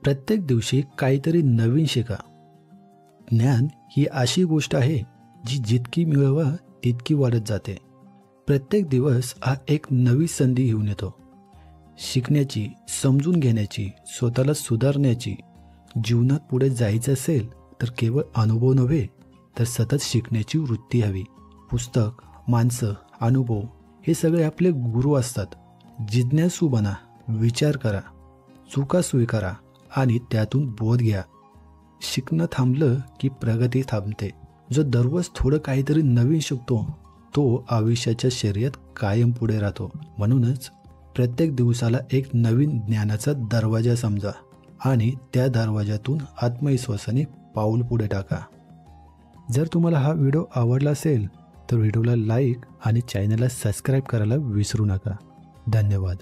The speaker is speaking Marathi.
प्रत्येक दिवशी काहीतरी नवीन शिका. ज्ञान ही अशी गोष्ट आहे जी जितकी मिळवा तितकी वाढत जाते. प्रत्येक दिवस हा एक नवी संधी घेऊन येतो. शिकण्याची, समजून घेण्याची, स्वतःला सुधारण्याची. जीवनात पुढे जायचं असेल तर केवळ अनुभव नव्हे तर सतत शिकण्याची वृत्ती हवी. पुस्तक, माणसं, अनुभव हे सगळे आपले गुरु असतात. जिज्ञासू बना, विचार करा, चुका स्वीकारा आणि त्यातून बोध घ्या. शिकणं थांबलं की प्रगती थांबते. जो दररोज थोडं काहीतरी नवीन शिकतो तो आयुष्याच्या शर्यत कायम पुढे राहतो. म्हणूनच प्रत्येक दिवसाला एक नवीन ज्ञानाचा दरवाजा समजा आणि त्या दरवाजातून आत्मविश्वासाने पाऊल पुढे टाका. जर तुम्हाला हा व्हिडिओ आवडला असेल तर व्हिडिओला लाईक आणि चॅनलला सबस्क्राईब करायला विसरू नका. धन्यवाद.